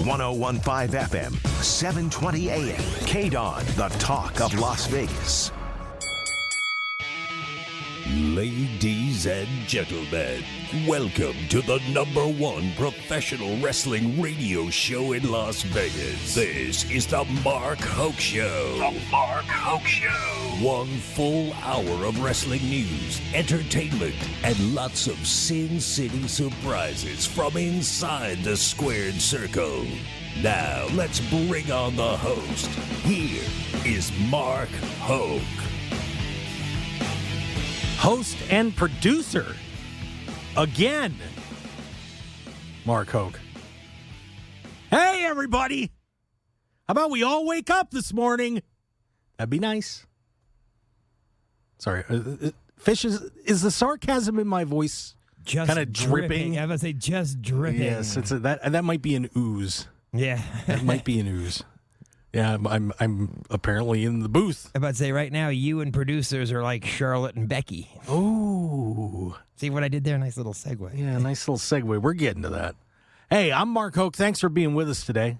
1015 FM, 720 AM. KDON, the talk of Las Vegas. Ladies and gentlemen, welcome to the #1 professional wrestling radio show in Las Vegas. This is the Mark Hoke Show. The Mark Hoke Show. 1 full hour of wrestling news, entertainment, and lots of Sin City surprises from inside the squared circle. Now, let's bring on the host. Here is Mark Hoke. Host and producer, again, Mark Hoke. Hey, everybody. How about we all wake up this morning? That'd be nice. Sorry. Fish, is the sarcasm in my voice kind of dripping? I was going to say just dripping. Yes, that might be an ooze. Yeah. That might be an ooze. Yeah, I'm apparently in the booth. I'm about to say right now, you and producers are like Charlotte and Becky. Oh. See what I did there? Nice little segue. Yeah, nice little segue. We're getting to that. Hey, I'm Mark Hoke. Thanks for being with us today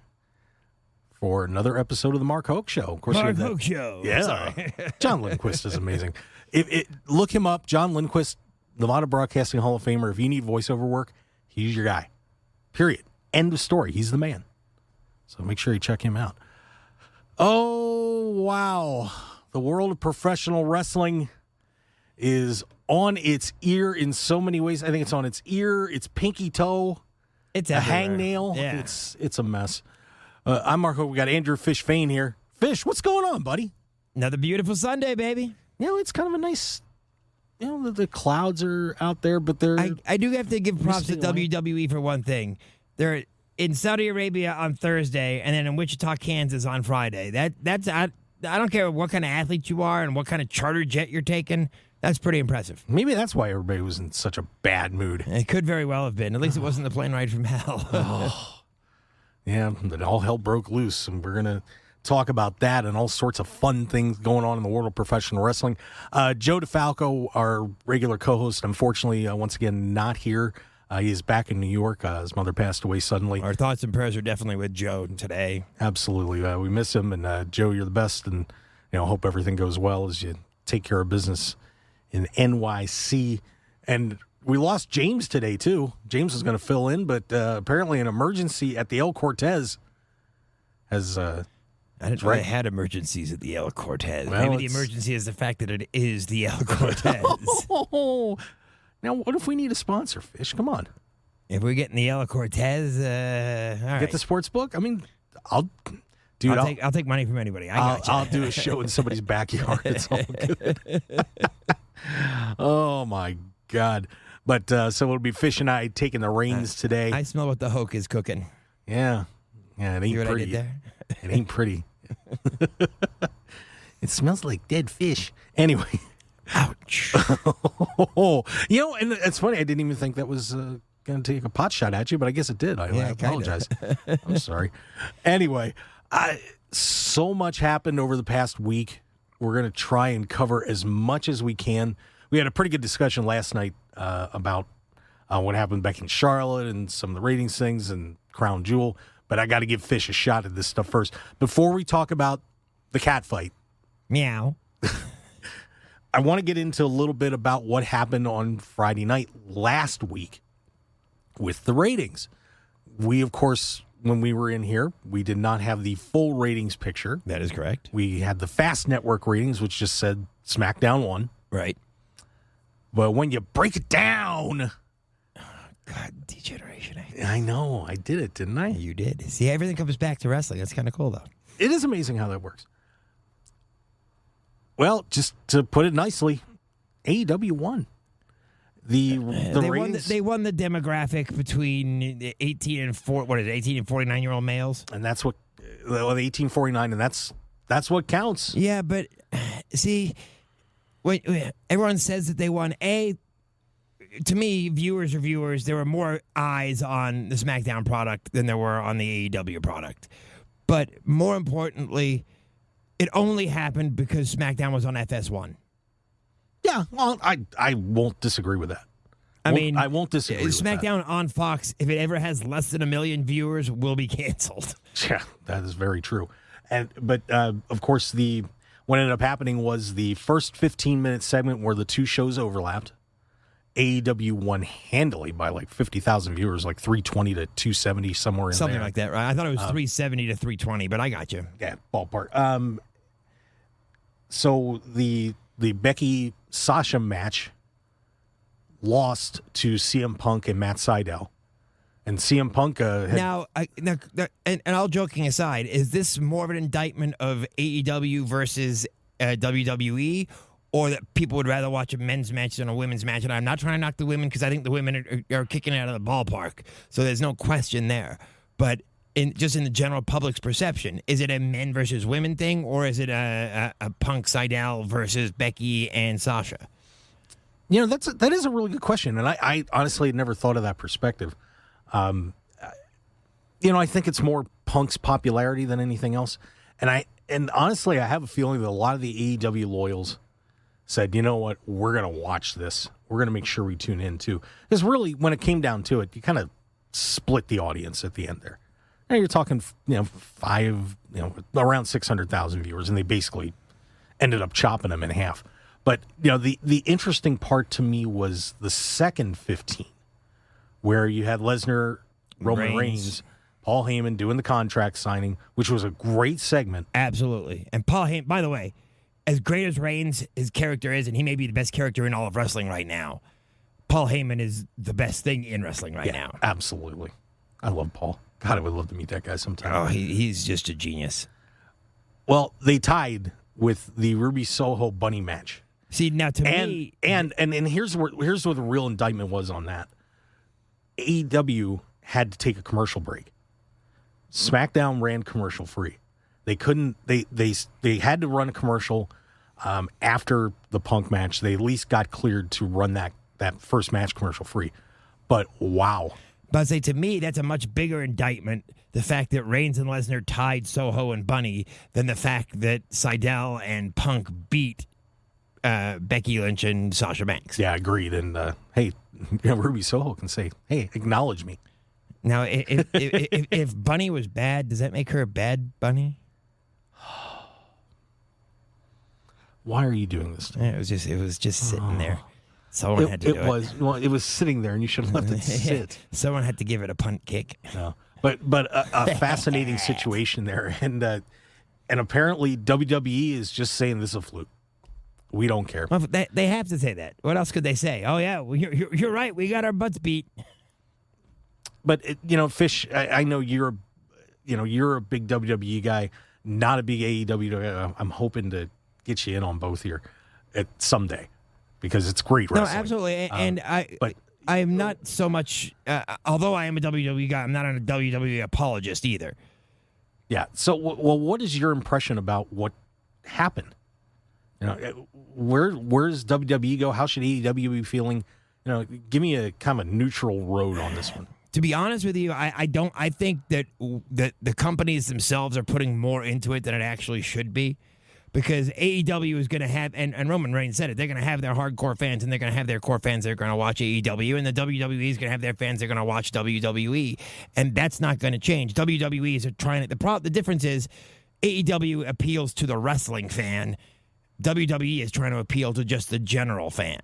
for another episode of the Mark Hoke Show. Of course, Mark Hoke Show. Yeah. Sorry. John Lindquist is amazing. Look him up, John Lindquist, Nevada Broadcasting Hall of Famer. If you need voiceover work, he's your guy. Period. End of story. He's the man. So make sure you check him out. Oh, wow. The world of professional wrestling is on its ear in so many ways. I think it's on its ear, its pinky toe, It's a everywhere. hangnail. Yeah. It's a mess. I'm Mark Hoke. We got Andrew Fish Fain here. Fish, what's going on, buddy? Another beautiful Sunday, baby. You know, it's kind of a nice, the clouds are out there, but they're... I do have to give props to misting away. WWE for one thing. They're in Saudi Arabia on Thursday, and then in Wichita, Kansas on Friday. That's I don't care what kind of athlete you are and what kind of charter jet you're taking. That's pretty impressive. Maybe that's why everybody was in such a bad mood. It could very well have been. At least it wasn't the plane ride from hell. Yeah, but all hell broke loose, and we're going to talk about that and all sorts of fun things going on in the world of professional wrestling. Joe DeFalco, our regular co-host, unfortunately, once again, not here. He is back in New York. His mother passed away suddenly. Our thoughts and prayers are definitely with Joe today. Absolutely. We miss him, and Joe, you're the best, and hope everything goes well as you take care of business in NYC. And we lost James today, too. James was going to fill in, but apparently an emergency at the El Cortez has... I didn't know they had emergencies at the El Cortez. Well, Maybe the emergency is the fact that it is the El Cortez. Now, what if we need a sponsor, Fish? Come on. If we're getting the El Cortez, all right. Get the sports book? I mean, I'll take money from anybody. I'll do a show in somebody's backyard. It's all good. Oh, my God. But so it'll be Fish and I taking the reins today. I smell what the Hoke is cooking. Yeah, it ain't See what pretty. I did there? It ain't pretty. It smells like dead fish. Anyway. Ouch. And it's funny. I didn't even think that was going to take a pot shot at you, but I guess it did. I apologize. I'm sorry. Anyway, so much happened over the past week. We're going to try and cover as much as we can. We had a pretty good discussion last night about what happened back in Charlotte and some of the ratings things and Crown Jewel, but I got to give Fish a shot at this stuff first. Before we talk about the Catfight. Meow. I want to get into a little bit about what happened on Friday night last week with the ratings. We, of course, when we were in here, we did not have the full ratings picture. That is correct. We had the Fast Network ratings, which just said SmackDown won. Right. But when you break it down... God, degeneration. I know. I did it, didn't I? You did. See, everything comes back to wrestling. That's kind of cool, though. It is amazing how that works. Well, just to put it nicely, AEW won. The ratings, they won the demographic between 18 and 49-year-old males. And that's what the 1849, and that's what counts. Yeah, but see, everyone says that they won. To me, viewers are viewers. There were more eyes on the SmackDown product than there were on the AEW product. But more importantly, it only happened because SmackDown was on FS1. Yeah, well, I won't disagree with that. I won't disagree with that. SmackDown on Fox, if it ever has less than 1 million viewers, will be canceled. Yeah, that is very true. But of course, what ended up happening was the first 15-minute segment where the two shows overlapped. AEW won handily by like 50,000 viewers, like 320 to 270, somewhere in there. Something like that, right? I thought it was 370 to 320, but I got you. Yeah, ballpark. So the Becky Sasha match lost to CM Punk and Matt Sydal. And CM Punk and all joking aside, is this more of an indictment of AEW versus WWE, or that people would rather watch a men's match than a women's match? And I'm not trying to knock the women, because I think the women are kicking it out of the ballpark, so there's no question there. But in the general public's perception, is it a men versus women thing, or is it a Punk Sydal versus Becky and Sasha? That is a really good question, and I honestly had never thought of that perspective. I think it's more Punk's popularity than anything else. And honestly, I have a feeling that a lot of the AEW loyals said, you know what, we're going to watch this. We're going to make sure we tune in too. Because really, when it came down to it, you kind of split the audience at the end there. Now you're talking, around 600,000 viewers, and they basically ended up chopping them in half. But, the interesting part to me was the second 15. Where you had Lesnar, Roman Reigns, Paul Heyman doing the contract signing, which was a great segment. Absolutely. And Paul Heyman, by the way, as great as Reigns, his character is, and he may be the best character in all of wrestling right now, Paul Heyman is the best thing in wrestling right now. Absolutely. I love Paul. God, I would love to meet that guy sometime. Oh, he's just a genius. Well, they tied with the Ruby Soho Bunny match. See, now to me... And here's where the real indictment was on that. AEW had to take a commercial break. SmackDown ran commercial free. They couldn't. They had to run a commercial after the Punk match. They at least got cleared to run that first match commercial free. But wow. But I say, to me, that's a much bigger indictment, the fact that Reigns and Lesnar tied Soho and Bunny, than the fact that Sydal and Punk beat Becky Lynch and Sasha Banks. Yeah, agreed. And hey, Ruby Soho can say, "Hey, acknowledge me." Now, if Bunny was bad, does that make her a bad bunny? Why are you doing this to me? It was just sitting there. Someone had to do it. It was sitting there, and you should have let it sit. Someone had to give it a punt kick. No, but a fascinating situation there, and apparently WWE is just saying this is a fluke. We don't care. Well, they have to say that. What else could they say? Oh yeah, well, you're right. We got our butts beat. But Fish, I know you're a big WWE guy, not a big AEW guy. I'm hoping to get you in on both here someday, because it's great wrestling. No, absolutely. And I am not so much. Although I am a WWE guy, I'm not a WWE apologist either. Yeah. So, well, what is your impression about what happened? Where does WWE go? How should AEW be feeling? Give me a kind of neutral road on this one. To be honest with you, I think that the companies themselves are putting more into it than it actually should be, because AEW is going to have, and Roman Reigns said it, they're going to have their hardcore fans, and they're going to have their core fans that are going to watch AEW, and the WWE is going to have their fans that are going to watch WWE, and that's not going to change. WWE is trying to, the difference is AEW appeals to the wrestling fan, WWE is trying to appeal to just the general fan.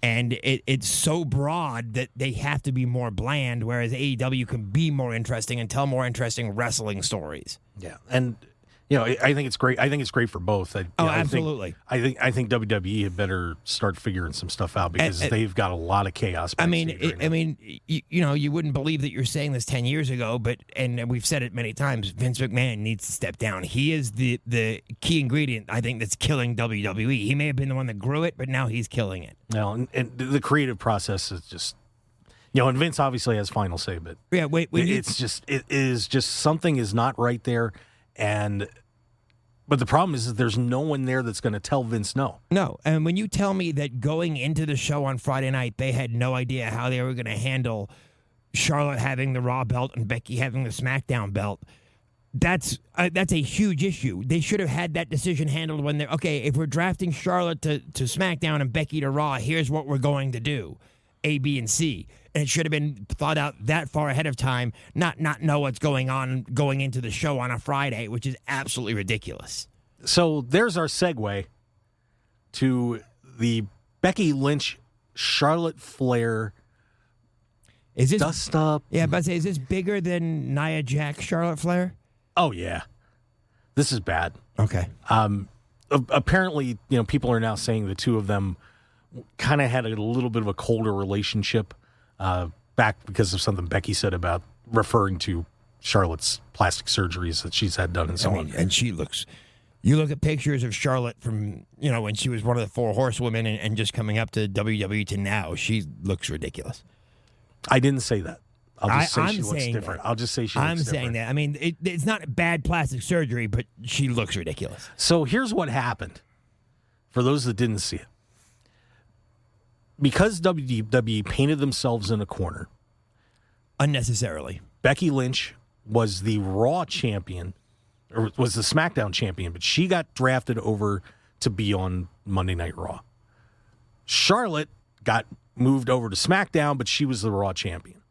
And it's so broad that they have to be more bland, whereas AEW can be more interesting and tell more interesting wrestling stories. Yeah, and I think it's great. I think it's great for both. Absolutely. I think WWE had better start figuring some stuff out, because they've got a lot of chaos. You wouldn't believe that you're saying this 10 years ago, and we've said it many times. Vince McMahon needs to step down. He is the key ingredient, I think, that's killing WWE. He may have been the one that grew it, but now he's killing it. Well, and the creative process is just, and Vince obviously has final say, but yeah, it is just something is not right there. But the problem is that there's no one there that's going to tell Vince no. No, and when you tell me that going into the show on Friday night, they had no idea how they were going to handle Charlotte having the Raw belt and Becky having the SmackDown belt, that's a huge issue. They should have had that decision handled when they're, okay, if we're drafting Charlotte to SmackDown and Becky to Raw, here's what we're going to do. A, B, and C. And it should have been thought out that far ahead of time, not know what's going on going into the show on a Friday, which is absolutely ridiculous. So there's our segue to the Becky Lynch, Charlotte Flair Is this dust up. Yeah, but is this bigger than Nia Jax, Charlotte Flair? Oh, yeah. This is bad. Okay. Apparently, people are now saying the two of them kind of had a little bit of a colder relationship back because of something Becky said about referring to Charlotte's plastic surgeries that she's had done and so on. And she looks. You look at pictures of Charlotte from when she was one of the 4 horsewomen and just coming up to WWE to now, she looks ridiculous. I didn't say that. I'll just say she looks saying different. that. I'll just say she looks different. I'm saying that. I mean, it's not bad plastic surgery, but she looks ridiculous. So here's what happened. For those that didn't see it. Because WWE painted themselves in a corner. Unnecessarily. Becky Lynch was the Raw champion, or was the SmackDown champion, but she got drafted over to be on Monday Night Raw. Charlotte got moved over to SmackDown, but she was the Raw champion.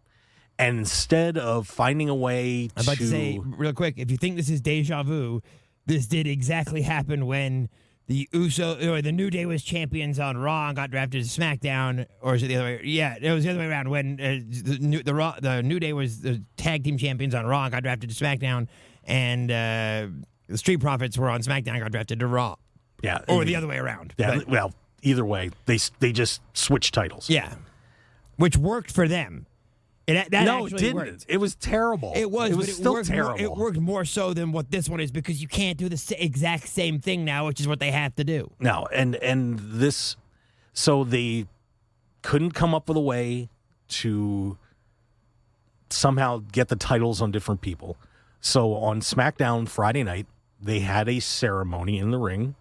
And instead of finding a way I'm about to say, real quick, if you think this is deja vu, this did exactly happen when the New Day was champions on Raw and got drafted to SmackDown, or is it the other way? Yeah, it was the other way around when the New Day was the tag team champions on Raw and got drafted to SmackDown, and the Street Profits were on SmackDown and got drafted to Raw. Yeah, or the other way around. Yeah, but, well, either way, they just switched titles. Yeah, which worked for them. No, it didn't. Worked. It was terrible. It was still worked terrible. It worked more so than what this one is because you can't do the exact same thing now, which is what they have to do. No, and this, so they couldn't come up with a way to somehow get the titles on different people. So on SmackDown Friday night, they had a ceremony in the ring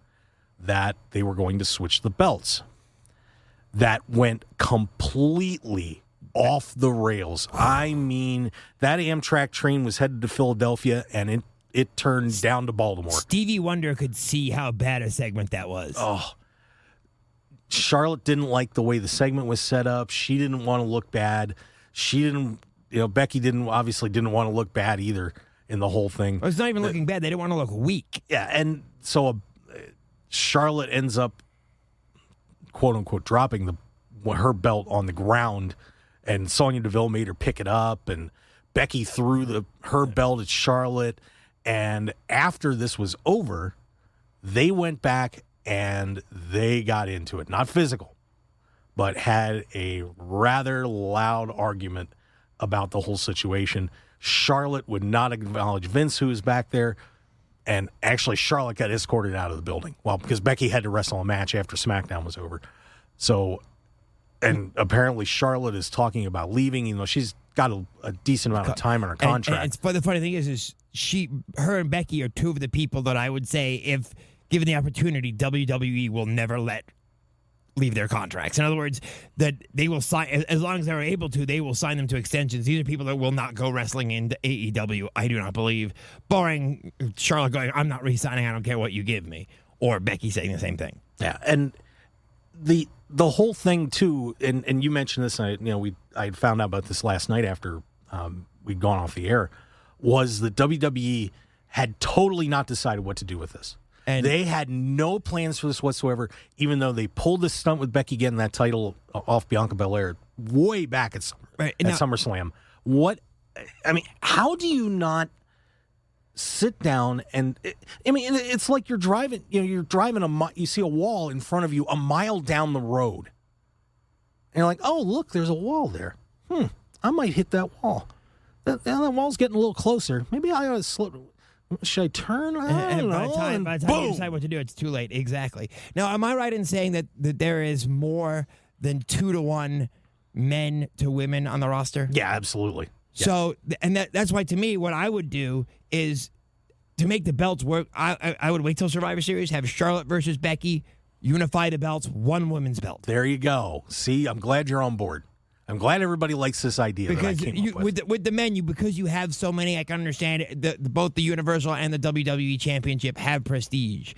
that they were going to switch the belts. That went completely off the rails. I mean, that Amtrak train was headed to Philadelphia, and it turned down to Baltimore. Stevie Wonder could see how bad a segment that was. Oh, Charlotte didn't like the way the segment was set up. She didn't want to look bad. Becky obviously didn't want to look bad either in the whole thing. It's not even looking bad. They didn't want to look weak. Yeah, and so Charlotte ends up, quote unquote, dropping her belt on the ground. And Sonya Deville made her pick it up, and Becky threw her belt at Charlotte. And after this was over, they went back and they got into it. Not physical, but had a rather loud argument about the whole situation. Charlotte would not acknowledge Vince, who was back there. And actually, Charlotte got escorted out of the building. Well, because Becky had to wrestle a match after SmackDown was over. So... And apparently Charlotte is talking about leaving, she's got a decent amount of time on her contract. But the funny thing is her and Becky are two of the people that I would say, if given the opportunity, WWE will never let leave their contracts. In other words, that they will sign, as long as they're able to, they will sign them to extensions. These are people that will not go wrestling into AEW, I do not believe, barring Charlotte going, I'm not re-signing, I don't care what you give me, or Becky saying the same thing. Yeah, and the whole thing too, and you mentioned this, and I found out about this last night after we'd gone off the air, was that WWE had totally not decided what to do with this. And they had no plans for this whatsoever, even though they pulled this stunt with Becky getting that title off Bianca Belair way back at SummerSlam. How do you not sit down and it's like you're driving, you see a wall in front of you a mile down the road. And you're like, oh, look, there's a wall there. I might hit that wall. That wall's getting a little closer. Maybe I ought to slip. Should I turn? And by the time you decide what to do, it's too late. Exactly. Now, am I right in saying that there is more than 2-to-1 men to women on the roster? Yeah, absolutely. Yeah. So, and that's why, to me, what I would do is to make the belts work. I would wait till Survivor Series, have Charlotte versus Becky, unify the belts, one women's belt. There you go. See, I'm glad you're on board. I'm glad everybody likes this idea. Because with the men, because you have so many, I can understand it, both the Universal and the WWE Championship have prestige.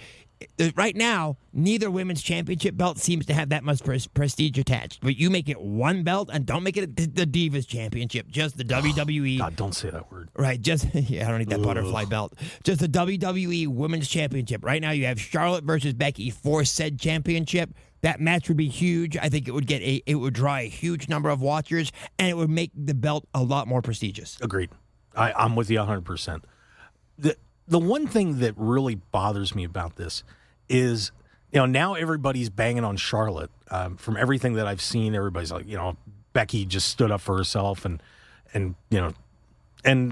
right now, neither women's championship belt seems to have that much prestige attached. But you make it one belt and don't make it the Divas Championship, just the WWE. God, don't say that word. Right, just I don't need that butterfly belt. Just the WWE Women's Championship. Right now, you have Charlotte versus Becky for said championship. That match would be huge. I think it would draw a huge number of watchers, and it would make the belt a lot more prestigious. Agreed. I'm with you 100%. The one thing that really bothers me about this is, now everybody's banging on Charlotte. From everything that I've seen, everybody's like, Becky just stood up for herself, and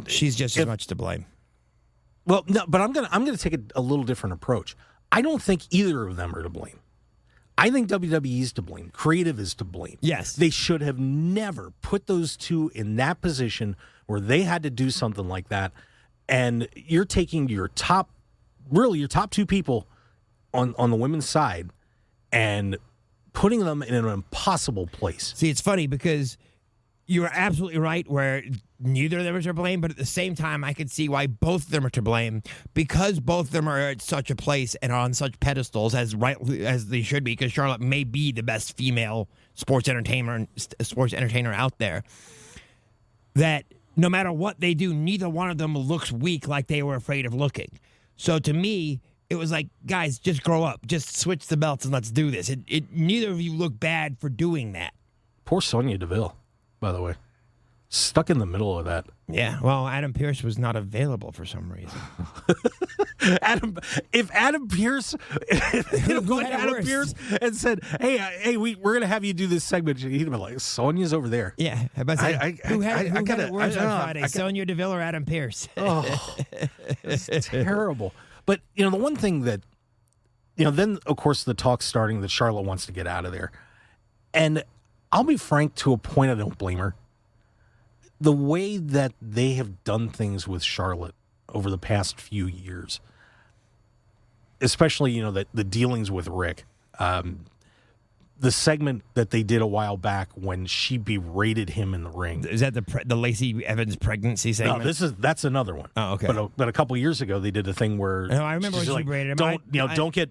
she's just as much to blame. Well, no, but I'm gonna take a little different approach. I don't think either of them are to blame. I think WWE is to blame. Creative is to blame. Yes. They should have never put those two in that position where they had to do something like that. And you're taking your top two people on the women's side and putting them in an impossible place. See, it's funny because you're absolutely right where neither of them are to blame, but at the same time, I can see why both of them are to blame because both of them are at such a place and are on such pedestals as they should be, because Charlotte may be the best female sports entertainer out there, that no matter what they do, neither one of them looks weak like they were afraid of looking. So to me, it was like, guys, just grow up. Just switch the belts and let's do this. Neither of you look bad for doing that. Poor Sonya Deville, by the way. Stuck in the middle of that. Yeah, well, Adam Pearce was not available for some reason. If Adam Pearce and said, "Hey, we're gonna have you do this segment," he'd be like, "Sonya's over there." Yeah, who had it worse on Friday, Sonya Deville or Adam Pearce? Oh, it's terrible. But the one thing that, then of course the talk's starting that Charlotte wants to get out of there, and I'll be frank, to a point, I don't blame her. The way that they have done things with Charlotte over the past few years, especially, the dealings with Rick, the segment that they did a while back when she berated him in the ring. Is that the Lacey Evans pregnancy segment? No, that's another one. Oh, okay. But a couple of years ago they did a thing where I remember when she berated him. Don't get.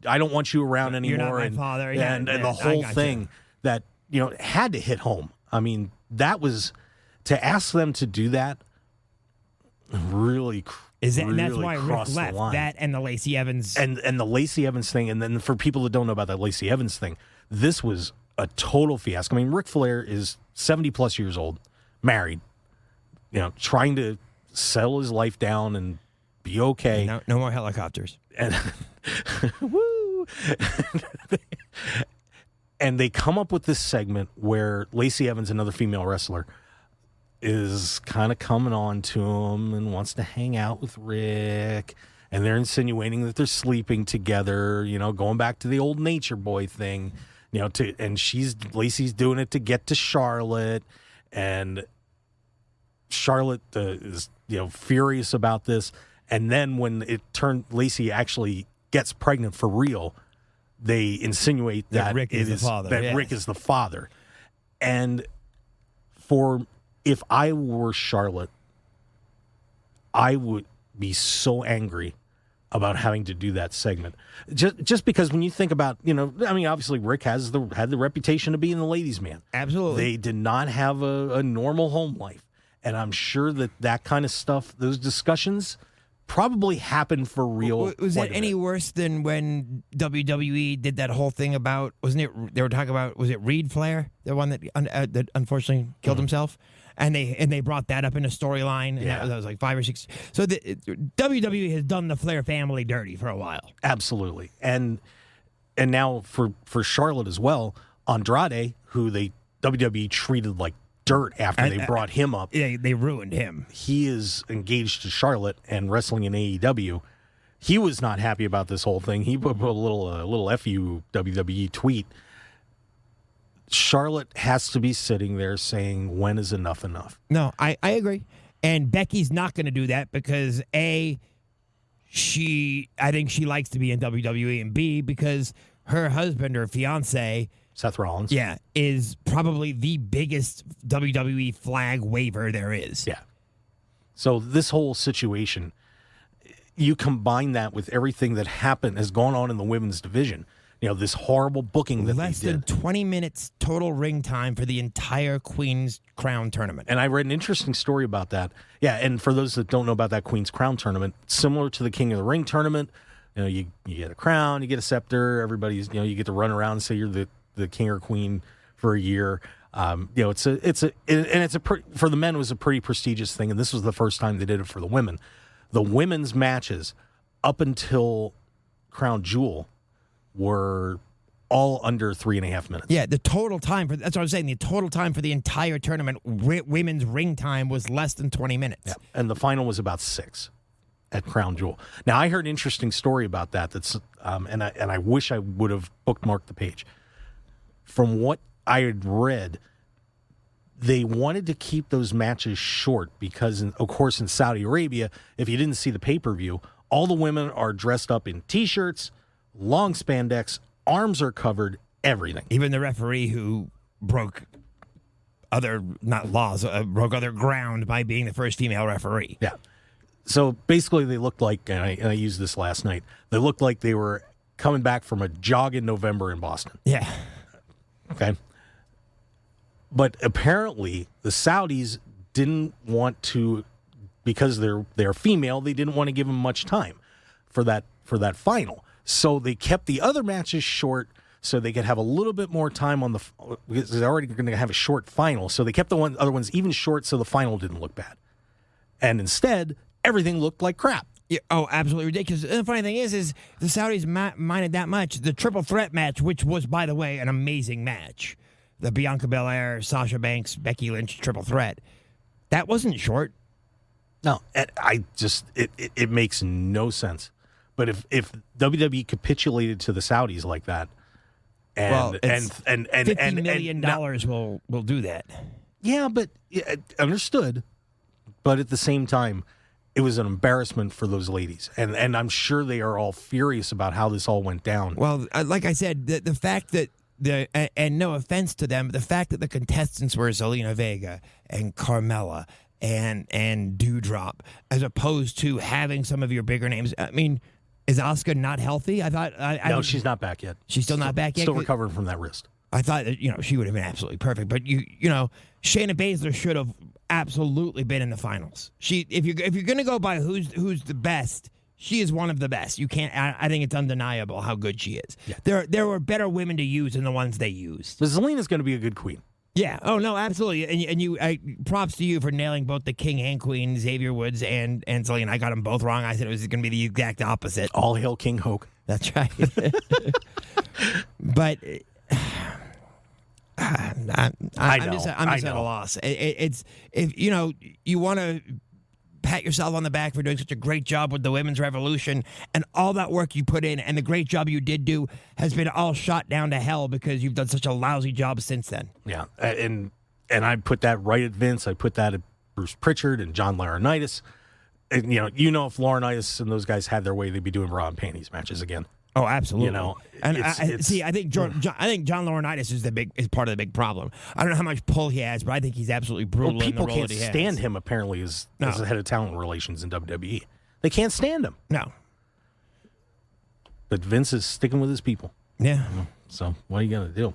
I don't want you around anymore. You're not my father. And the whole thing that had to hit home. I mean, that was, to ask them to do that, really. And that's why Rick left that and the Lacey Evans and the Lacey Evans thing. And then for people that don't know about that Lacey Evans thing, this was a total fiasco. I mean, Ric Flair is 70 plus years old, married, trying to settle his life down and be okay. No more helicopters. And woo. And they come up with this segment where Lacey Evans, another female wrestler, is kind of coming on to him and wants to hang out with Rick. And they're insinuating that they're sleeping together, going back to the old Nature Boy thing, and Lacey's doing it to get to Charlotte. And Charlotte is, furious about this. And then when Lacey actually gets pregnant for real, they insinuate that Rick is the father. And if I were Charlotte, I would be so angry about having to do that segment. Just because when you think about, obviously Rick had the reputation of being the ladies' man. Absolutely. They did not have a normal home life. And I'm sure that kind of stuff, those discussions, probably happened for real. Was that any worse than when WWE did that whole thing about, wasn't it, they were talking about, was it Reed Flair, the one that unfortunately killed himself? And they brought that up in a storyline. Yeah. That was like 5 or 6. So WWE has done the Flair family dirty for a while. Absolutely. And now for Charlotte as well, Andrade, who WWE treated like dirt after they brought him up. Yeah, they ruined him. He is engaged to Charlotte and wrestling in AEW. He was not happy about this whole thing. He put a little FU WWE tweet. Charlotte has to be sitting there saying, when is enough enough? No, I agree. And Becky's not going to do that because I think she likes to be in WWE, and B, because her husband or fiance, Seth Rollins. Yeah, is probably the biggest WWE flag waver there is. Yeah. So this whole situation, you combine that with everything that has gone on in the women's division. This horrible booking that Less they did. than 20 minutes total ring time for the entire Queen's Crown tournament. And I read an interesting story about that. Yeah, and for those that don't know about that Queen's Crown tournament, similar to the King of the Ring tournament, you get a crown, you get a scepter, everybody's, you get to run around and say you're the king or queen for a year. For the men, it was a pretty prestigious thing, and this was the first time they did it for the women. The women's matches up until Crown Jewel were all under 3.5 minutes. Yeah, the total time that's what I was saying. The total time for the entire tournament, women's ring time was less than 20 minutes. Yeah, and the final was about 6 at Crown Jewel. Now, I heard an interesting story about that. And I wish I would have bookmarked the page. From what I had read, they wanted to keep those matches short because, of course, in Saudi Arabia, if you didn't see the pay-per-view, all the women are dressed up in T-shirts, long spandex, arms are covered, everything. Even the referee who broke other ground by being the first female referee. Yeah. So basically they looked like, and I used this last night, they looked like they were coming back from a jog in November in Boston. Yeah. Okay. But apparently the Saudis didn't want to, because they're female, they didn't want to give them much time for that final. So they kept the other matches short so they could have a little bit more time on because they're already going to have a short final. So they kept the other ones even short so the final didn't look bad. And instead, everything looked like crap. Yeah, absolutely ridiculous. And the funny thing is the Saudis minded that much. The triple threat match, which was, by the way, an amazing match, the Bianca Belair, Sasha Banks, Becky Lynch triple threat, that wasn't short. No, it makes no sense. But if WWE capitulated to the Saudis like that, and $50 million will do that. Yeah, but understood. But at the same time, it was an embarrassment for those ladies, and I'm sure they are all furious about how this all went down. Well, like I said, the fact that and no offense to them, but the fact that the contestants were Zelina Vega and Carmella and Dewdrop, as opposed to having some of your bigger names. I mean, is Asuka not healthy? I thought. No, she's not back yet. She's still not back yet. Still recovering from that wrist. I thought that she would have been absolutely perfect, but Shayna Baszler should have absolutely been in the finals. If you're gonna go by who's the best, she is one of the best. You can't. I think it's undeniable how good she is. Yeah. There were better women to use than the ones they used. But Zelina's going to be a good queen. Yeah. Oh no, absolutely. And you, props to you for nailing both the king and queen, Xavier Woods and Zelina. I got them both wrong. I said it was going to be the exact opposite. All hail King Hoke. That's right. But I'm just at a loss. It's if you want to pat yourself on the back for doing such a great job with the women's revolution and all that work you put in, and the great job you did do has been all shot down to hell because you've done such a lousy job since then. Yeah, and I put that right at Vince. I put that at Bruce Pritchard and John Laurinaitis. And, if Laurinaitis and those guys had their way, they'd be doing bra and panties matches again. Oh, absolutely. And I think John Laurinaitis is part of the big problem. I don't know how much pull he has, but I think he's absolutely brutal. Well, people in the role can't stand him. Apparently, as the head of talent relations in WWE, they can't stand him. No. But Vince is sticking with his people. Yeah. So what are you gonna do?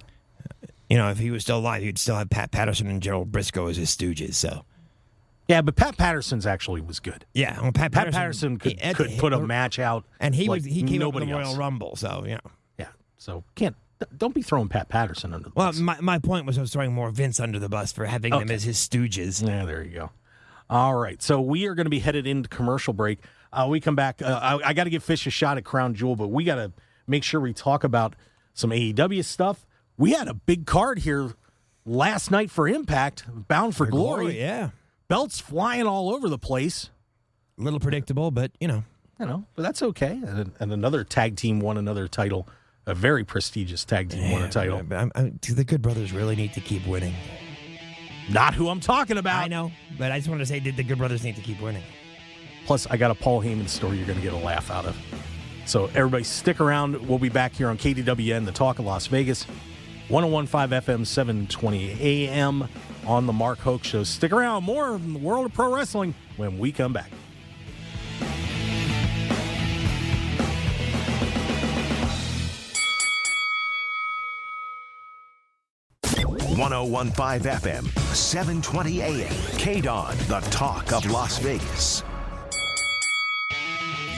If he was still alive, he'd still have Pat Patterson and Gerald Briscoe as his stooges. So. Yeah, but Pat Patterson's actually was good. Yeah, well, Pat Patterson could put a match out, and he came up with the Royal Rumble. So Yeah, so don't be throwing Pat Patterson under the bus. Well, my point was I was throwing more Vince under the bus for having them as his stooges. Yeah, there you go. All right, so we are going to be headed into commercial break. We come back. I got to give Fish a shot at Crown Jewel, but we got to make sure we talk about some AEW stuff. We had a big card here last night for Impact, Bound for Glory. Yeah. Belts flying all over the place. A little predictable, but but that's okay. And another tag team won another title. A very prestigious tag team won a title. Do the Good Brothers really need to keep winning? Not who I'm talking about. I know, but I just wanted to say, did the Good Brothers need to keep winning? Plus, I got a Paul Heyman story you're going to get a laugh out of. So everybody stick around. We'll be back here on KDWN, the Talk of Las Vegas, 101.5 FM, 720 AM. On the Mark Hoke Show. Stick around. More in the world of pro wrestling when we come back. 1015 FM, 720 AM. KDON, the talk of Las Vegas.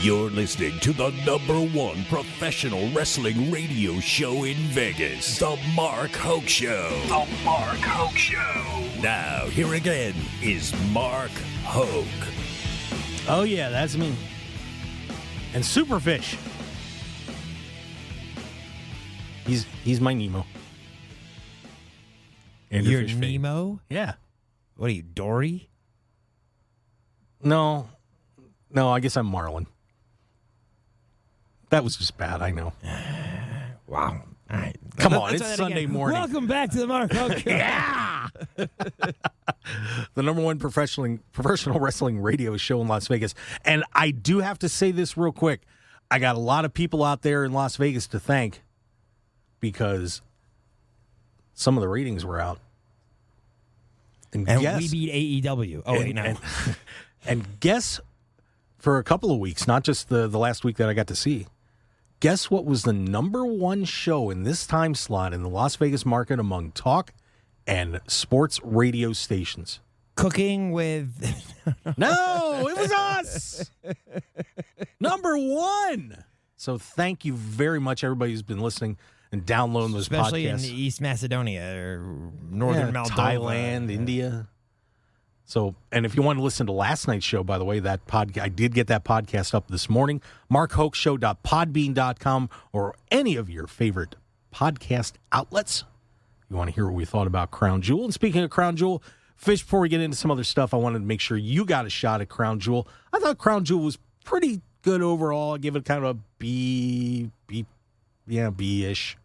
You're listening to the #1 professional wrestling radio show in Vegas, The Mark Hoke Show. The Mark Hoke Show. Now, here again is Mark Hoke. Oh, yeah, that's me. And Superfish. He's my Nemo. Andrew You're Fish Fain. Nemo? Yeah. What are you, Dory? No, I guess I'm Marlin. That was just bad, I know. Wow. All right. Come on, Let's it's try that Sunday again. morning. Welcome back to the Mark Hoke Show. Yeah! The #1 professional wrestling radio show in Las Vegas. And I do have to say this real quick. I got a lot of people out there in Las Vegas to thank because some of the ratings were out. And guess, we beat AEW. Oh, wait, no. And guess, for a couple of weeks, not just the last week that I got to see, guess what was the #1 show in this time slot in the Las Vegas market among talk and sports radio stations? Cooking with... No, it was us. #1. So thank you very much, everybody who's been listening and downloading those Especially podcasts. in East Macedonia or Northern Moldova. Thailand, India. So, and if you want to listen to last night's show, by the way, that I did get that podcast up this morning. MarkHokeShow.podbean.com or any of your favorite podcast outlets. You want to hear what we thought about Crown Jewel. And speaking of Crown Jewel, Fish, before we get into some other stuff, I wanted to make sure you got a shot at Crown Jewel. I thought Crown Jewel was pretty good overall. I give it kind of a B-ish.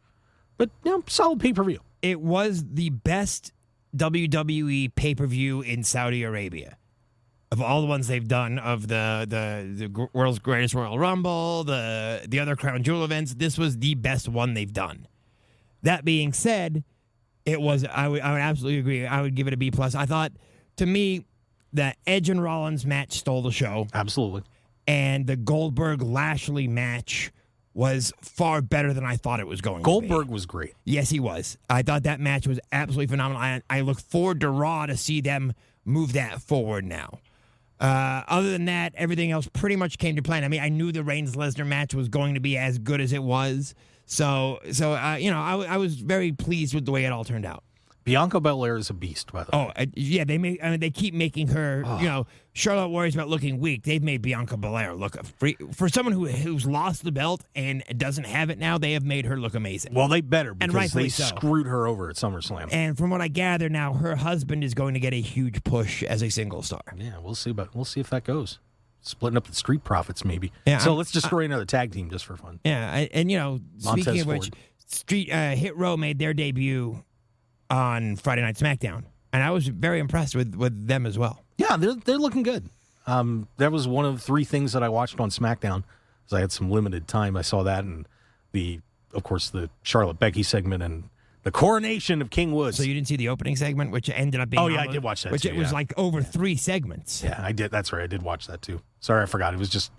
But, solid pay-per-view. It was the best WWE pay-per-view in Saudi Arabia. Of all the ones they've done, of the world's greatest Royal Rumble, the other Crown Jewel events, this was the best one they've done. That being said, it was, I would absolutely agree. I would give it a B+. I thought, to me, the Edge and Rollins match stole the show. Absolutely. And the Goldberg-Lashley match was far better than I thought it was going to be. Goldberg was great. Yes, he was. I thought that match was absolutely phenomenal. I look forward to Raw to see them move that forward now. Other than that, everything else pretty much came to plan. I mean, I knew the Reigns-Lesnar match was going to be as good as it was. So I was very pleased with the way it all turned out. Bianca Belair is a beast, by the way. Oh, yeah, they keep making her, Charlotte worries about looking weak. They've made Bianca Belair look, for someone who's lost the belt and doesn't have it now, they have made her look amazing. Well, they better, because rightfully they so. screwed her over at SummerSlam. And from what I gather now, her husband is going to get a huge push as a single star. Yeah, we'll see if that goes. Splitting up the Street Profits, maybe. Yeah, so let's destroy another tag team just for fun. Yeah, and speaking Montez of which, Street Hit Row made their debut on Friday Night SmackDown, and I was very impressed with them as well. Yeah, they're looking good. That was one of the 3 things that I watched on SmackDown, because I had some limited time. I saw that, and of course, the Charlotte Becky segment and the coronation of King Woods. So you didn't see the opening segment, which ended up being... Oh, yeah, I did watch that, which too, it was yeah. like over 3 segments. Yeah, I did. That's right. I did watch that, too. Sorry, I forgot. It was just,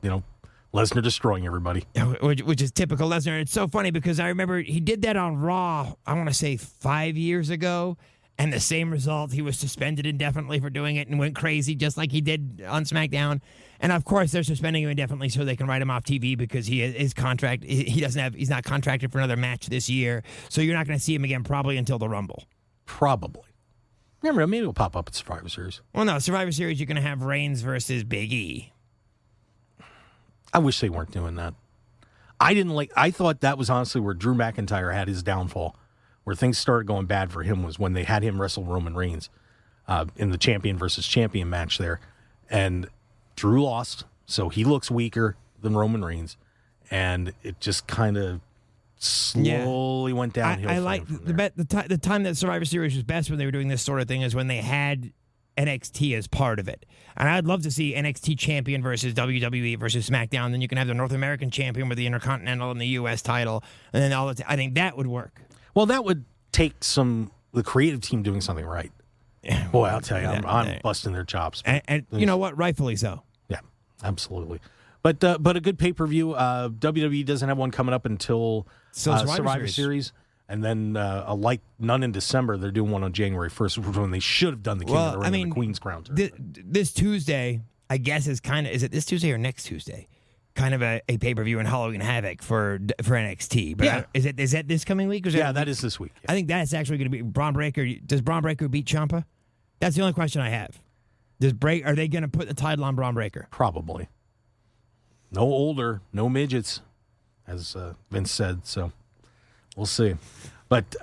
Lesnar destroying everybody. Which is typical Lesnar. It's so funny because I remember he did that on Raw, I want to say 5 years ago, and the same result. He was suspended indefinitely for doing it and went crazy just like he did on SmackDown. And of course, they're suspending him indefinitely so they can write him off TV because his contract, he's not contracted for another match this year. So you're not going to see him again probably until the Rumble. Probably. Remember, maybe it'll pop up at Survivor Series. Well, no, Survivor Series, you're going to have Reigns versus Big E. I wish they weren't doing that. I thought that was honestly where Drew McIntyre had his downfall, where things started going bad for him, was when they had him wrestle Roman Reigns in the champion versus champion match there. And Drew lost, so he looks weaker than Roman Reigns. And it just kind of slowly went downhill. I like the time that Survivor Series was best when they were doing this sort of thing is when they had NXT as part of it. And I'd love to see NXT champion versus WWE versus SmackDown. Then you can have the North American champion with the Intercontinental and the U.S. title. And then I think that would work. Well, that would take the creative team doing something right. Boy, I'll tell you, I'm busting their chops. And you know what? Rightfully so. Yeah, absolutely. But a good pay-per-view. WWE doesn't have one coming up until Survivor Series. And then like none in December, they're doing one on January 1st, when they should have done the King of the Ring and the Queen's Crown tournament. This Tuesday, I guess, is it this Tuesday or next Tuesday? Kind of a pay-per-view in Halloween Havoc for NXT. But is that this coming week? Or that is this week. Yeah. I think that's actually going to be Braun Breaker. Does Braun Breaker beat Ciampa? That's the only question I have. Are they going to put the title on Braun Breaker? Probably. No older, no midgets, as Vince said. So we'll see. But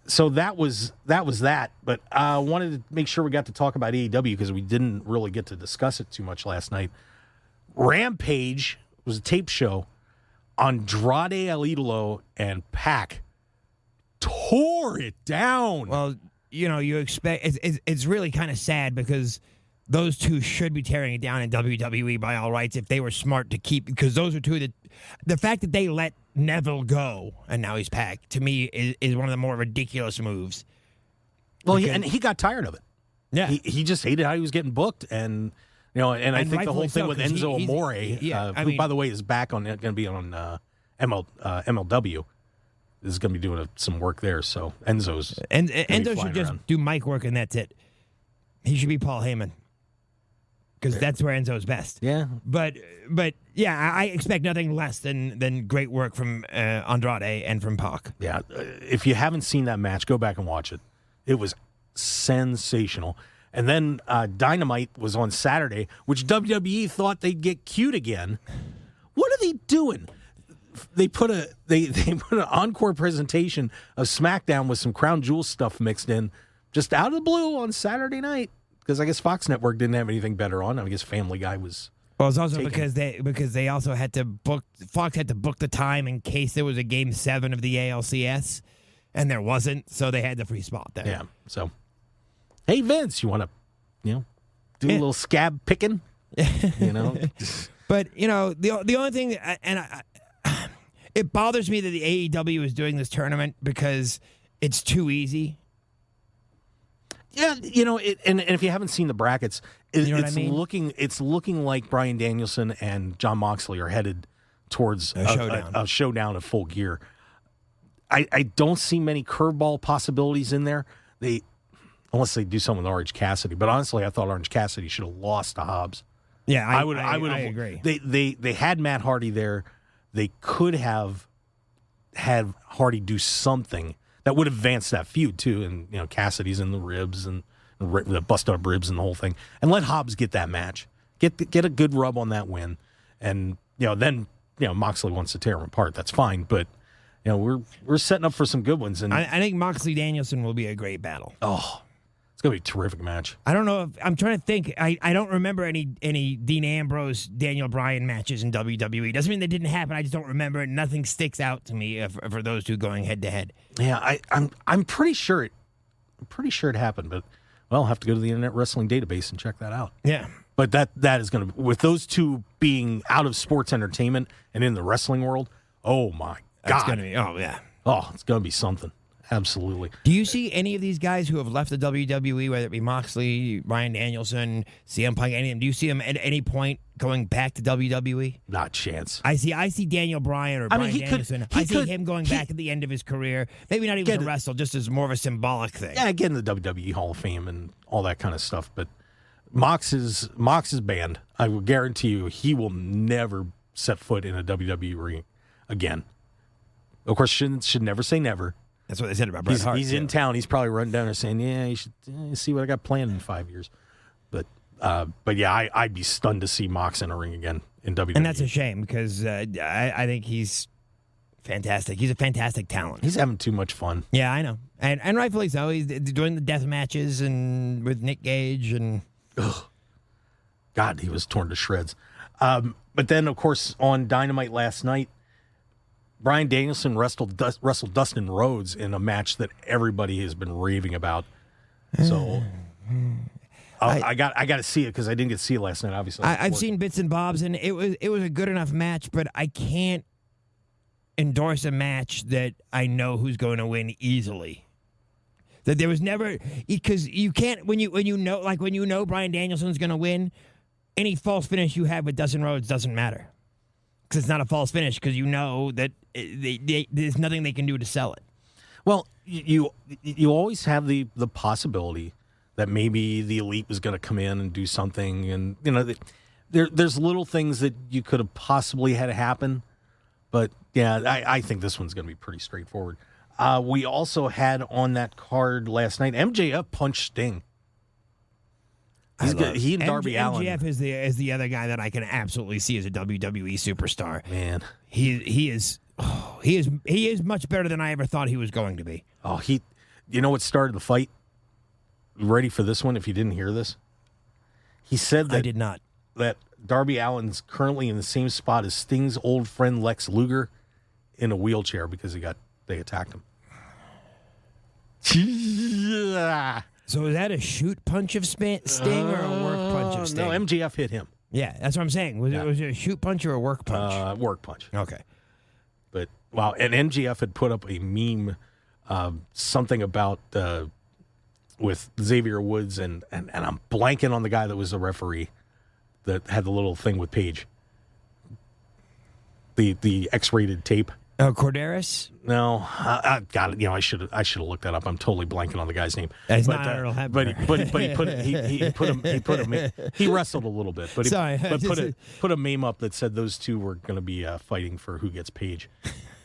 so that was that. But I wanted to make sure we got to talk about AEW because we didn't really get to discuss it too much last night. Rampage was a tape show. Andrade El Idolo and Pac tore it down. Well, you expect it's really kind of sad because those two should be tearing it down in WWE by all rights if they were smart to keep, because those are two that the fact that they let Neville go and now he's Pac, to me, is one of the more ridiculous moves. Well, he got tired of it. Yeah, he just hated how he was getting booked, and I think the whole thing with Enzo Amore, who by the way is back on, going to be on MLW, is going to be doing some work there. So Enzo should just do mic work and that's it. He should be Paul Heyman, because that's where Enzo's best. Yeah, but yeah, I expect nothing less than great work from Andrade and from Pac. Yeah, if you haven't seen that match, go back and watch it. It was sensational. And then Dynamite was on Saturday, which WWE thought they'd get cute again. What are they doing? They put an encore presentation of SmackDown with some Crown Jewel stuff mixed in, just out of the blue on Saturday night, because I guess Fox Network didn't have anything better on. I guess Family Guy was. Well, it's also because they also had to book. Fox had to book the time in case there was a Game 7 of the ALCS, and there wasn't, so they had the free spot there. Yeah. So, hey Vince, you want to, do a little scab picking? But the only thing, it bothers me that the AEW is doing this tournament because it's too easy. Yeah, and if you haven't seen the brackets, it's looking like Bryan Danielson and Jon Moxley are headed towards a showdown of Full Gear. I don't see many curveball possibilities in there. Unless they do something with Orange Cassidy. But honestly, I thought Orange Cassidy should have lost to Hobbs. Yeah, I would. I agree. They had Matt Hardy there. They could have had Hardy do something that would advance that feud too. And Cassidy's in the ribs and the busted up ribs and the whole thing. And let Hobbs get that match. Get a good rub on that win. And then Moxley wants to tear him apart. That's fine. But we're setting up for some good ones. And I think Moxley Danielson will be a great battle. Oh. It's going to be a terrific match. I don't know. I'm trying to think. I don't remember any Dean Ambrose, Daniel Bryan matches in WWE. Doesn't mean they didn't happen. I just don't remember it. Nothing sticks out to me for those two going head to head. Yeah, I'm pretty sure it happened, but I'll have to go to the Internet Wrestling Database and check that out. Yeah. But that is going to, with those two being out of sports entertainment and in the wrestling world, oh my God. It's going to be, it's going to be something. Absolutely. Do you see any of these guys who have left the WWE, whether it be Moxley, Bryan Danielson, CM Punk, any of them? Do you see them at any point going back to WWE? Not a chance. I see Daniel Bryan or Bryan Danielson. I see him going back at the end of his career. Maybe not even to wrestle, just as more of a symbolic thing. Yeah, getting the WWE Hall of Fame and all that kind of stuff. But Mox is banned. I will guarantee you he will never set foot in a WWE ring again. Of course, should never say never. That's what they said about Bret Hart. He's in town. He's probably running down there saying, "Yeah, you should see what I got planned in 5 years." But yeah, I'd be stunned to see Mox in a ring again in WWE. And that's a shame because I think he's fantastic. He's a fantastic talent. He's having too much fun. Yeah, I know, and rightfully so. He's doing the death matches and with Nick Gage and. God, he was torn to shreds. But then, of course, on Dynamite last night, Bryan Danielson wrestled Dustin Rhodes in a match that everybody has been raving about. So I got to see it because I didn't get to see it last night. Obviously, I've seen bits and bobs, and it was a good enough match. But I can't endorse a match that I know who's going to win easily. That there was never, because you can't when you know Bryan Danielson's going to win. Any false finish you have with Dustin Rhodes doesn't matter. Because it's not a false finish, because you know that there's nothing they can do to sell it. Well, you always have the possibility that maybe the Elite was going to come in and do something, and there's little things that you could have possibly had happen, but yeah, I think this one's going to be pretty straightforward. We also had on that card last night MJF punched Sting. He and Darby Allin. MJF is the other guy that I can absolutely see as a WWE superstar. Man, he is much better than I ever thought he was going to be. Oh, you know what started the fight? Ready for this one? If you didn't hear this, he said that I did not. That Darby Allin's currently in the same spot as Sting's old friend Lex Luger in a wheelchair because they attacked him. So is that a shoot punch of Sting or a work punch of Sting? No, MJF hit him. Yeah, that's what I'm saying. Was it a shoot punch or a work punch? Work punch. Okay. But wow, and MJF had put up a meme, something about with Xavier Woods and I'm blanking on the guy that was the referee that had the little thing with Paige. The X-rated tape. Oh, Corderas? No, I got it. I should have looked that up. I'm totally blanking on the guy's name. That's not Earl Hebner. He wrestled a little bit, but put a meme up that said those two were going to be fighting for who gets Paige.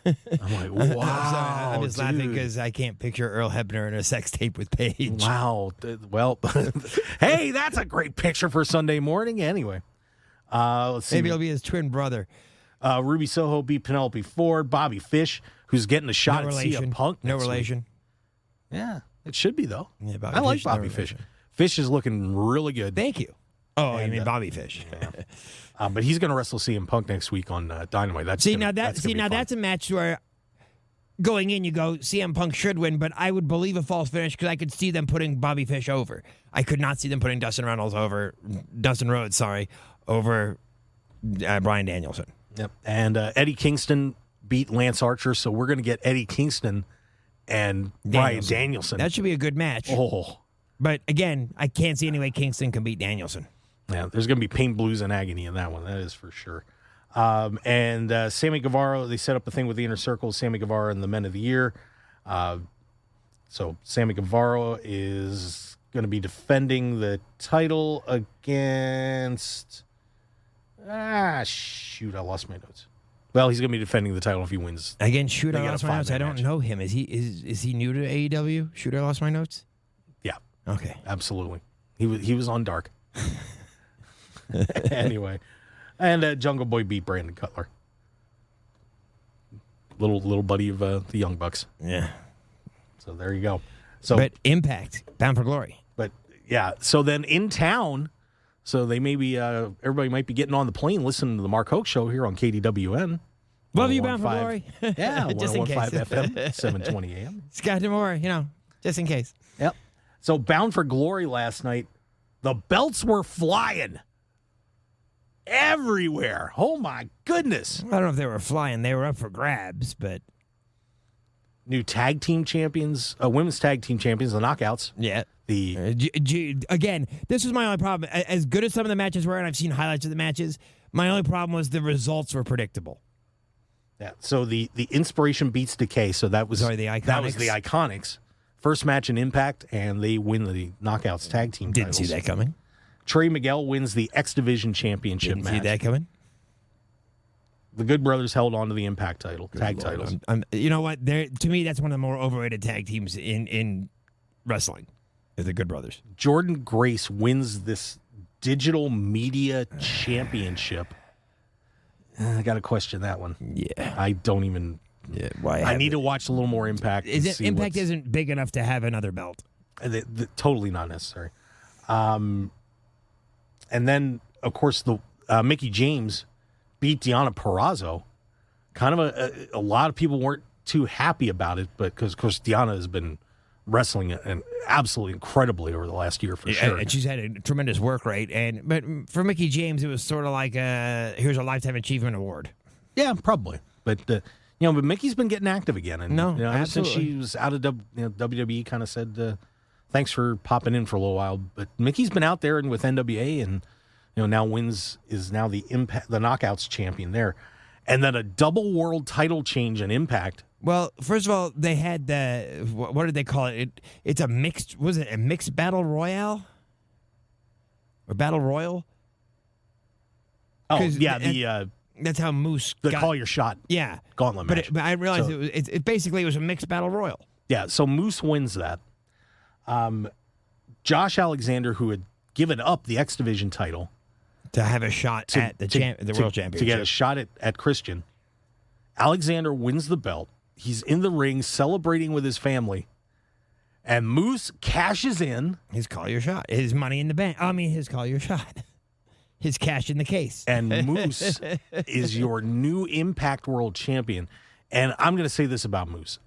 I'm like, wow. I'm just laughing because I can't picture Earl Hebner in a sex tape with Paige. Wow. Well, hey, that's a great picture for Sunday morning. Anyway, let's see. Maybe it'll be his twin brother. Ruby Soho beat Penelope Ford. Bobby Fish, who's getting a shot at CM Punk. No relation. Yeah, it should be, though. Yeah, I like Bobby Fish. Fish is looking really good. Thank you. Oh, you mean Bobby Fish. Yeah. But he's going to wrestle CM Punk next week on Dynamite. That's a match where going in you go, CM Punk should win, but I would believe a false finish because I could see them putting Bobby Fish over. I could not see them putting Dustin Rhodes, over Bryan Danielson. Yep. And Eddie Kingston beat Lance Archer, so we're going to get Eddie Kingston and Bryan Danielson. That should be a good match. Oh. But again, I can't see any way Kingston can beat Danielson. Yeah, there's going to be pain, blues, and agony in that one. That is for sure. And Sammy Guevara, they set up a thing with the Inner Circle, Sammy Guevara and the Men of the Year. So Sammy Guevara is going to be defending the title against... shoot, I lost my notes. Well, he's going to be defending the title if he wins. Again, shoot, I lost my notes. I don't know him. Is he new to AEW? Shoot, I lost my notes? Yeah. Okay. Absolutely. He was on Dark. Anyway. And Jungle Boy beat Brandon Cutler. Little buddy of the Young Bucks. Yeah. So there you go. But Impact, Bound for Glory. But, yeah. So then in town... So they everybody might be getting on the plane listening to the Mark Hoke Show here on KDWN. Love you, Bound for Glory. Yeah, just in case. 101.5 FM, 720 AM. Scott Demore, just in case. Yep. So Bound for Glory last night, the belts were flying everywhere. Oh, my goodness. I don't know if they were flying. They were up for grabs, but... New tag team champions, women's tag team champions, the Knockouts. Yeah. Again, this was my only problem. As good as some of the matches were, and I've seen highlights of the matches, my only problem was the results were predictable. Yeah. So the Inspiration beats Decay. So that was the Iconics. That was the Iconics. First match in Impact, and they win the Knockouts tag team titles. Didn't see that coming. Trey Miguel wins the X Division Championship match. Didn't see that coming. The Good Brothers held on to the Impact title, tag titles. You know what? To me, that's one of the more overrated tag teams in wrestling. The Good Brothers. Jordan Grace wins this digital media championship. I got to question that one. Yeah. I don't even... Yeah, why? I need to watch a little more Impact. Impact isn't big enough to have another belt. Totally not necessary. And then, of course, the Mickie James beat Deonna Purrazzo. Kind of a lot of people weren't too happy about it, but because, of course, Deonna has been wrestling and absolutely incredibly over the last year for sure. And she's had a tremendous work rate. But for Mickie James, it was sort of like here's a Lifetime Achievement Award. Yeah, probably. But but Mickey's been getting active again. And ever since she was out of WWE, kind of said thanks for popping in for a little while. But Mickey's been out there and with NWA, and now is now the Knockouts champion there, and then a double world title change in Impact Well, first of all, they had the what did they call it? It's a mixed. Was it a mixed battle royale or battle royal? Oh yeah, that's how Moose the got, call your shot. Yeah, gauntlet match. But I realized it basically was a mixed battle royal. Yeah, so Moose wins that. Josh Alexander, who had given up the X Division title to have a shot at the World Championship, to get a shot at Christian, Alexander wins the belt. He's in the ring celebrating with his family, and Moose cashes in. His call your shot. His money in the bank. I mean, his call your shot. His cash in the case. And Moose is your new Impact World Champion. And I'm going to say this about Moose.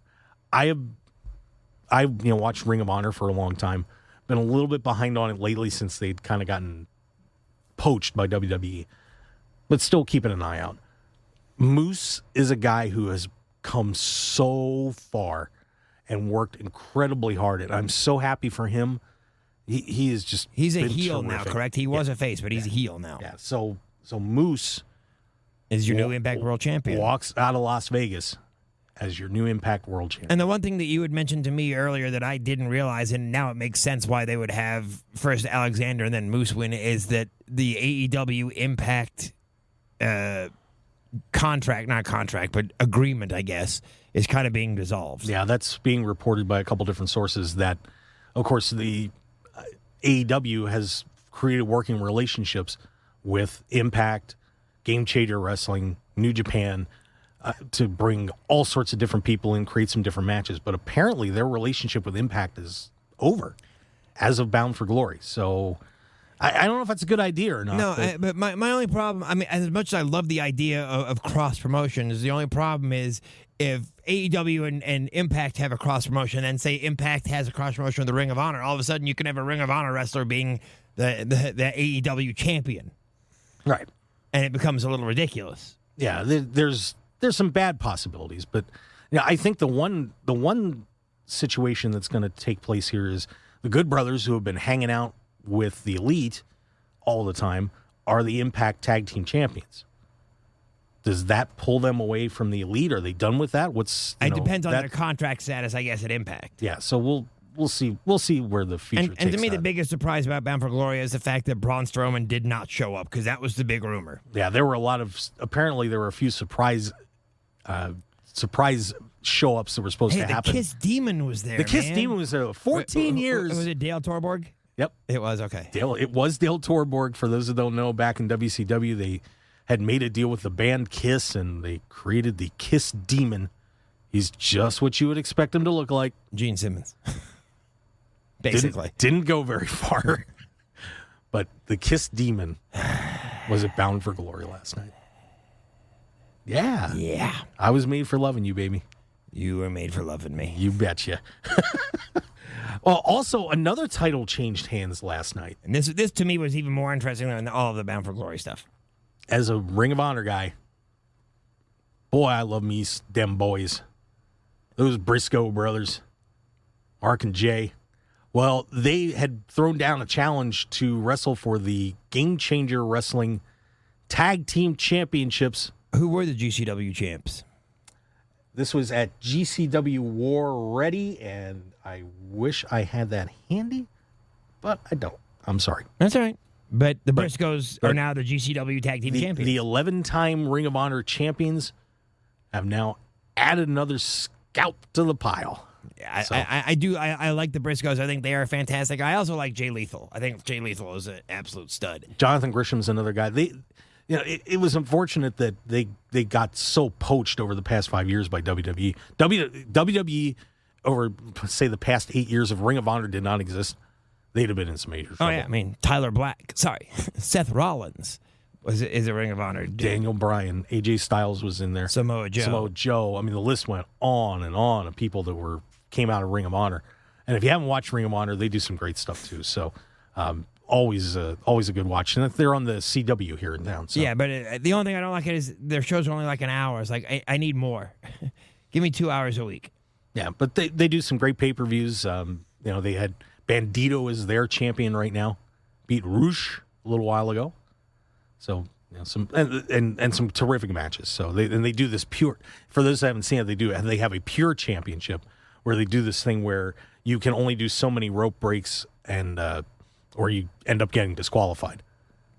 I've watched Ring of Honor for a long time. Been a little bit behind on it lately since they'd kind of gotten poached by WWE. But still keeping an eye out. Moose is a guy who has come so far and worked incredibly hard. And I'm so happy for him. He is just he's a heel terrific. now, correct? He was a face, but he's a heel now. Yeah. So Moose is your new Impact World Champion. Walks out of Las Vegas as your new Impact World Champion. And the one thing that you had mentioned to me earlier that I didn't realize, and now it makes sense why they would have first Alexander and then Moose win, is that the AEW Impact agreement, I guess, is kind of being dissolved. Yeah, that's being reported by a couple different sources that, of course, the AEW has created working relationships with Impact, Game Changer Wrestling, New Japan, to bring all sorts of different people in, create some different matches. But apparently their relationship with Impact is over as of Bound for Glory. So I don't know if that's a good idea or not. No, but my only problem, I mean, as much as I love the idea of cross-promotion, is the only problem is if AEW and Impact have a cross-promotion and say Impact has a cross-promotion with the Ring of Honor, all of a sudden you can have a Ring of Honor wrestler being the AEW champion. Right. And it becomes a little ridiculous. Yeah, there's some bad possibilities, but I think the one situation that's going to take place here is the Good Brothers, who have been hanging out with the Elite all the time, are the Impact Tag Team Champions. Does that pull them away from the Elite? Are they done with that? It depends on their contract status, I guess, at Impact. Yeah, so we'll see where the future takes And to me, that. the biggest surprise about Bound for Glory is the fact that Braun Strowman did not show up, because that was the big rumor. Yeah, there were a few surprise show-ups that were supposed to happen. The Kiss Demon was there. The Kiss Demon was there 14 years. Was it Dale Torborg? Yep. It was, okay. It was Dale Torborg. For those that don't know, back in WCW, they had made a deal with the band Kiss, and they created the Kiss Demon. He's just what you would expect him to look like. Gene Simmons. Basically. Didn't go very far. But the Kiss Demon was at Bound for Glory last night. Yeah. Yeah. I was made for loving you, baby. You were made for loving me. You betcha. Well, also, another title changed hands last night. And this to me was even more interesting than all of the Bound for Glory stuff. As a Ring of Honor guy, boy, I love me them boys. Those Briscoe brothers, Mark and Jay. Well, they had thrown down a challenge to wrestle for the Game Changer Wrestling Tag Team Championships. Who were the GCW champs? This was at GCW War Ready, and I wish I had that handy, but I don't. I'm sorry. That's all right. But the Briscoes are now the GCW Tag Team Champions. The 11-time Ring of Honor champions have now added another scalp to the pile. I like the Briscoes. I think they are fantastic. I also like Jay Lethal. I think Jay Lethal is an absolute stud. Jonathan Grisham's another guy. It was unfortunate that they got so poached over the past 5 years by WWE. WWE over, say, the past 8 years of Ring of Honor did not exist. They'd have been in some major trouble. Oh, yeah. I mean, Seth Rollins is a Ring of Honor. Daniel Bryan, AJ Styles was in there. Samoa Joe. I mean, the list went on and on of people that came out of Ring of Honor. And if you haven't watched Ring of Honor, they do some great stuff too. So, always a good watch. And they're on the CW here in town. So. Yeah, but the only thing I don't like is their shows are only like an hour. It's like, I need more. Give me 2 hours a week. Yeah, but they do some great pay-per-views. They had Bandito is their champion right now. Beat Roosh a little while ago. So Some and some terrific matches. So they do this pure. For those that haven't seen it, they have a pure championship where they do this thing where you can only do so many rope breaks and or you end up getting disqualified.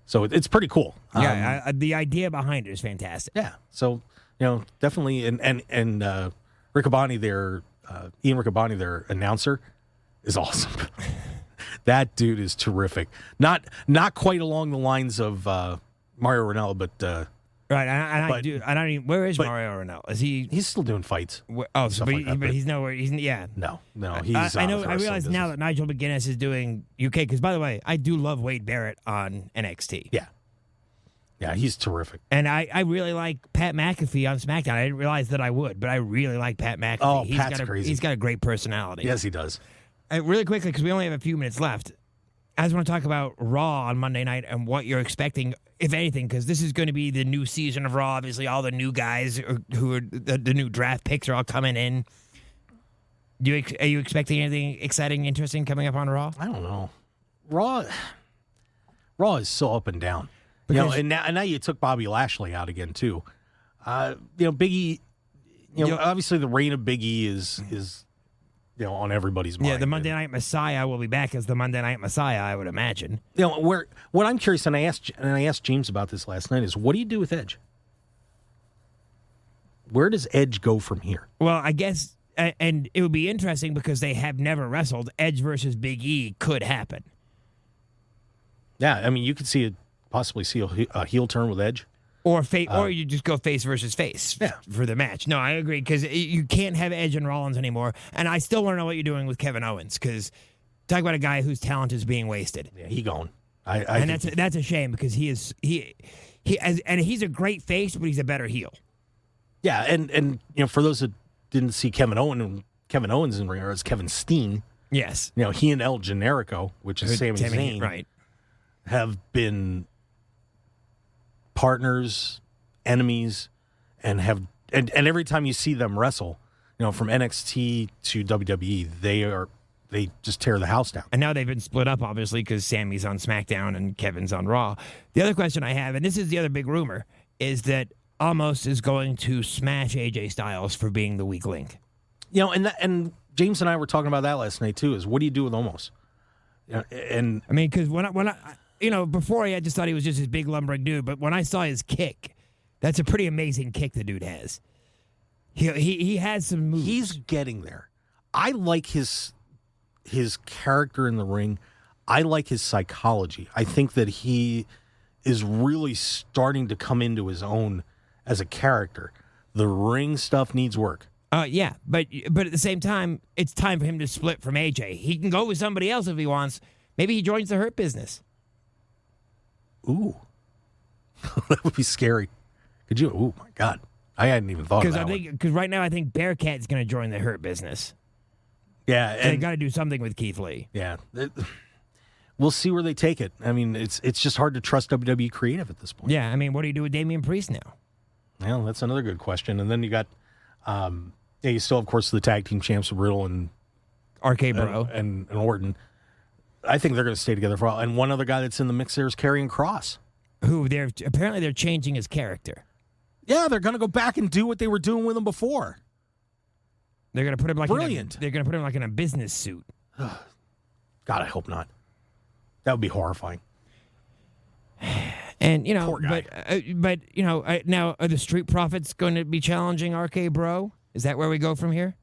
So it's pretty cool. Yeah, the idea behind it is fantastic. Yeah. So definitely and Riccaboni, Ian Riccaboni, their announcer, is awesome. That dude is terrific. Not quite along the lines of Mario Ranallo, but right. I don't even. Where is Mario Ranallo? Is he? He's still doing fights. But he's nowhere. He's No. He's. I know. I realize now that Nigel McGuinness is doing UK. Because by the way, I do love Wade Barrett on NXT. Yeah, he's terrific. And I really like Pat McAfee on SmackDown. I didn't realize that I would, but I really like Pat McAfee. Oh, Pat's crazy. He's got a great personality. Yes, he does. Really quickly, because we only have a few minutes left, I just want to talk about Raw on Monday night and what you're expecting, if anything, because this is going to be the new season of Raw. Obviously, all the new guys who are the new draft picks are all coming in. Are you expecting anything exciting, interesting coming up on Raw? I don't know. Raw is so up and down. And now you took Bobby Lashley out again too. Big E. Obviously the reign of Big E is on everybody's mind. Yeah, the Monday Night Messiah will be back as the Monday Night Messiah, I would imagine. What I'm curious, and I asked James about this last night, is what do you do with Edge? Where does Edge go from here? Well, I guess, and it would be interesting because they have never wrestled. Edge versus Big E could happen. Yeah, I mean, you could possibly see a heel turn with Edge. Or you just go face versus face for the match. No, I agree, because you can't have Edge and Rollins anymore. And I still want to know what you're doing with Kevin Owens, because talk about a guy whose talent is being wasted. Yeah, he gone. That's a shame, because he's a great face, but he's a better heel. Yeah, and for those that didn't see Kevin Owens in ring, or as Kevin Steen. Yes. He and El Generico, which is Sami Zayn, right, have been partners, enemies, and every time you see them wrestle, from NXT to WWE, they just tear the house down. And now they've been split up, obviously, because Sammy's on SmackDown and Kevin's on Raw. The other question I have, and this is the other big rumor, is that Omos is going to smash AJ Styles for being the weak link. And James and I were talking about that last night too. Is what do you do with Omos? And I mean, because when I before I just thought he was just this big lumbering dude, but when I saw his kick, that's a pretty amazing kick the dude has. He has some moves. He's getting there. I like his character in the ring. I like his psychology. I think that he is really starting to come into his own as a character. The ring stuff needs work. Yeah, but at the same time, it's time for him to split from AJ. He can go with somebody else if he wants. Maybe he joins the Hurt Business. Ooh. That would be scary. Could you? Oh, my God. I hadn't even thought of that. Because right now I think Bearcat's going to join the Hurt Business. Yeah. And they got to do something with Keith Lee. Yeah. We'll see where they take it. I mean, it's just hard to trust WWE creative at this point. Yeah, I mean, what do you do with Damian Priest now? Well, that's another good question. And then you got, you still, of course, the tag team champs, Riddle and RK Bro. And Orton. I think they're going to stay together for a while. And one other guy that's in the mix there is Karrion Kross. Who apparently they're changing his character. Yeah, they're going to go back and do what they were doing with him before. They're going to put him like brilliant. They're going to put him like in a business suit. God, I hope not. That would be horrifying. And poor guy. but now are the Street Profits going to be challenging RK Bro? Is that where we go from here?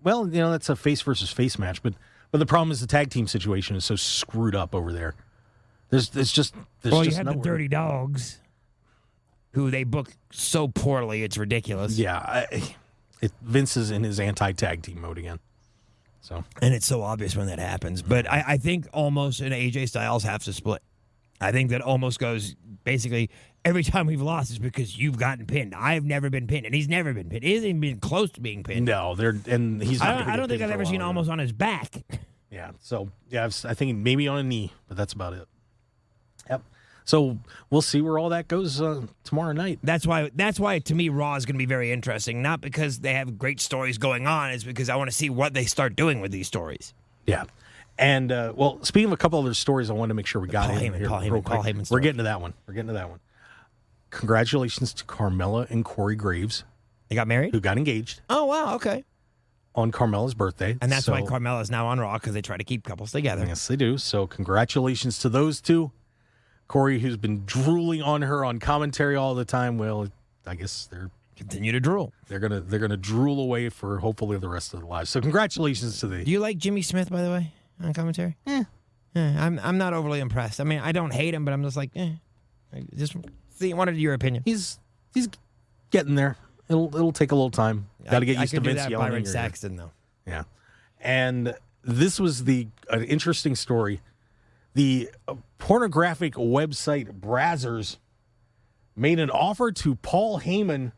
Well, that's a face versus face match, but the problem is the tag team situation is so screwed up over there. There's just you have the Dirty Dogs, who they book so poorly, it's ridiculous. Yeah, Vince is in his anti-tag team mode again. So, and it's so obvious when that happens. But I think Omos and AJ Styles have to split. I think that Omos goes basically every time we've lost is because you've gotten pinned. I've never been pinned, and he's never been pinned. He hasn't even been close to being pinned. No, he's not. I don't think I've ever seen Omos on his back. Yeah. So I think maybe on a knee, but that's about it. Yep. So we'll see where all that goes tomorrow night. That's why to me Raw is going to be very interesting. Not because they have great stories going on, it's because I want to see what they start doing with these stories. Yeah. And, well, speaking of a couple other stories, I wanted to make sure we got in here real quick. We're getting to that one. Congratulations to Carmella and Corey Graves. They got married? Who got engaged. Oh, wow, okay. On Carmella's birthday. And that's why Carmella's now on Raw, because they try to keep couples together. Yes, they do. So congratulations to those two. Corey, who's been drooling on her on commentary all the time, well, I guess they're continue to drool. They're gonna drool away for hopefully the rest of their lives. So congratulations to the. Do you like Jimmy Smith, by the way, on commentary? Yeah. I'm not overly impressed. I mean, I don't hate him, but I'm just like, I just wanted your opinion. He's getting there. It'll take a little time. Got to get used to Vince yelling. Byron Saxton, though. Yeah, and this was an interesting story. The pornographic website Brazzers made an offer to Paul Heyman,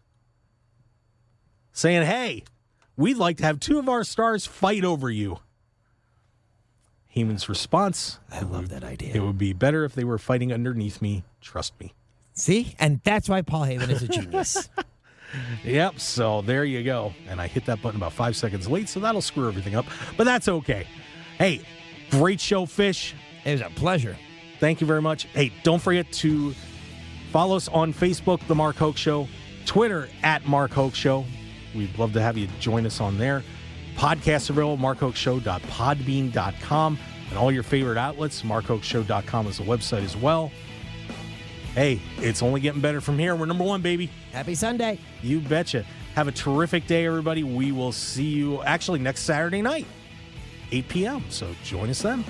saying, "Hey, we'd like to have two of our stars fight over you." Heyman's response: I love that idea. It would be better if they were fighting underneath me. Trust me. See, and that's why Paul Heyman is a genius. Yep, so there you go. And I hit that button about 5 seconds late, so that'll screw everything up. But that's okay. Hey, great show, Fish. It was a pleasure. Thank you very much. Hey, don't forget to follow us on Facebook, The Mark Hoke Show, Twitter, @Mark Hoke Show. We'd love to have you join us on there. Podcasts available, markhokeshow.podbean.com, and all your favorite outlets. markhokeshow.com is the website as well. Hey, it's only getting better from here. We're number one, baby. Happy Sunday. You betcha. Have a terrific day, everybody. We will see you actually next Saturday night, 8 p.m. So join us then.